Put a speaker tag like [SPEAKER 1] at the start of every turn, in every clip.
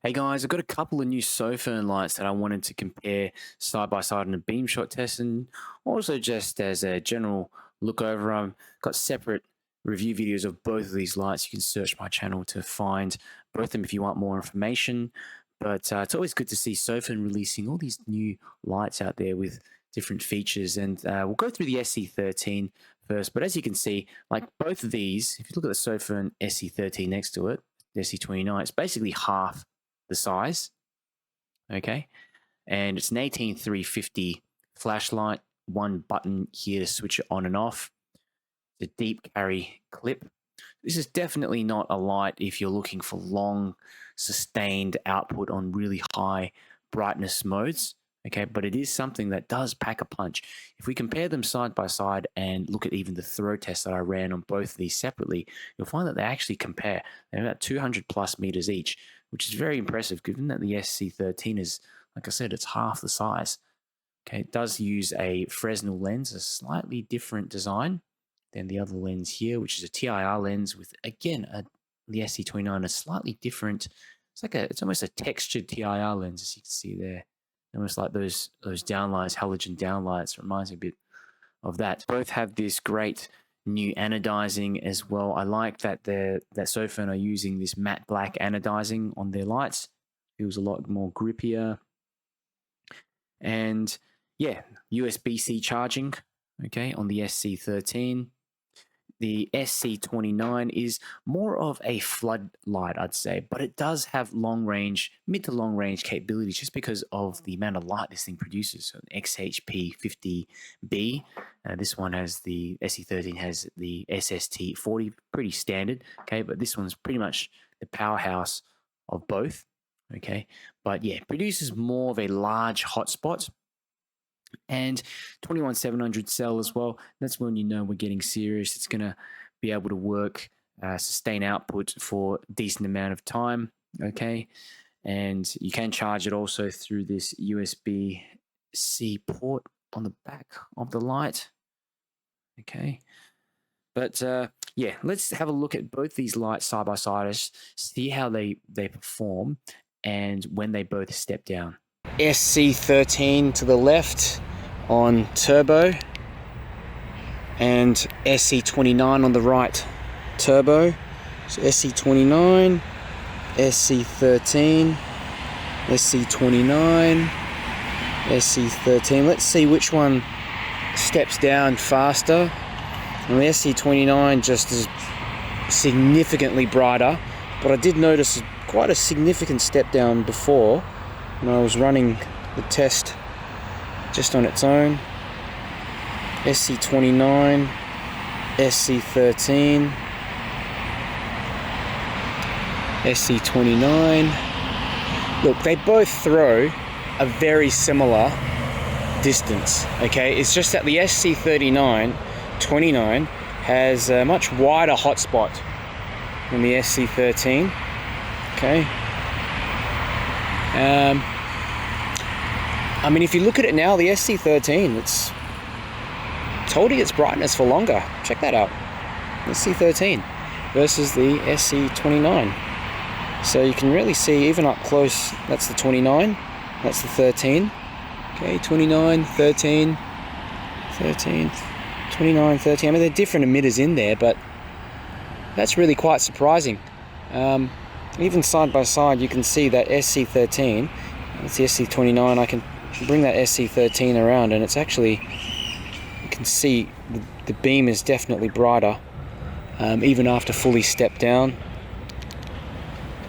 [SPEAKER 1] Hey guys, I've got a couple of new Sofirn lights that I wanted to compare side by side in a beam shot test, and also just as a general look over. I've got separate review videos of both of these lights. You can search my channel to find both of them if you want more information. But it's always good to see Sofirn releasing all these new lights out there with different features. And we'll go through the SC13 first. But as you can see, like both of these, if you look at the Sofirn SC13 next to it, the SC29, it's basically half the size, okay, and it's an 18350 flashlight, one button here to switch it on and off. It's a deep carry clip. This is definitely not a light if you're looking for long sustained output on really high brightness modes, okay, but it is something that does pack a punch. If we compare them side by side and look at even the throw test that I ran on both of these separately, you'll find that they actually compare. They're about 200 plus meters each, which is very impressive given that the SC13 is, like I said, it's half the size. Okay, it does use a Fresnel lens, a slightly different design than the other lens here, which is a TIR lens with, again, the SC29, a slightly different, it's almost a textured TIR lens, as you can see there. Almost like those downlights, halogen downlights, reminds me a bit of that. Both have this great new anodizing as well. I like that Sofirn are using this matte black anodizing on their lights. Feels a lot more grippier. And yeah, USB-C charging, okay, on the SC13. The SC29 is more of a floodlight, I'd say, but it does have long range, mid to long range capabilities just because of the amount of light this thing produces. So an XHP50B. This one has the SC13 has the SST40, pretty standard, okay, but this one's pretty much the powerhouse of both, okay. But yeah, produces more of a large hotspot. And 21700 cell as well. That's when you know we're getting serious. It's going to be able to work, sustain output for a decent amount of time, okay? And you can charge it also through this USB-C port on the back of the light, okay? But yeah, let's have a look at both these lights side by side, see how they perform and when they both step down. SC13 to the left on turbo and SC29 on the right turbo. So SC29, SC13, SC29, SC13. Let's see which one steps down faster. And the SC29 just is significantly brighter, but I did notice quite a significant step down before when I was running the test just on its own. SC29, SC13, SC29. Look, they both throw a very similar distance, okay? It's just that the SC39, 29 has a much wider hotspot than the SC13, okay? I mean, if you look at it now, the SC13, it's holding its brightness for longer. Check that out. The SC13 versus the SC29. So you can really see, even up close, that's the 29, that's the 13. Okay, 29, 13, 13, 29, 13. I mean, they're different emitters in there, but that's really quite surprising. Even side by side, you can see that SC13, that's the SC29, I can bring that SC13 around and it's actually, you can see the beam is definitely brighter, even after fully stepped down.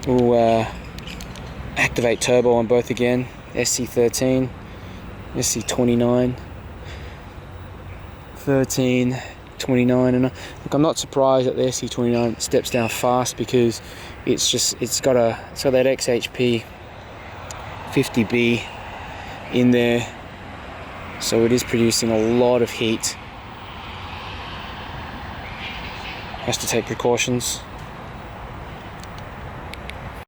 [SPEAKER 1] We'll activate turbo on both again, SC13, SC29, 13, 29, and look, I'm not surprised that the SC29 steps down fast because it's got that XHP 50B in there, so it is producing a lot of heat. Has to take precautions.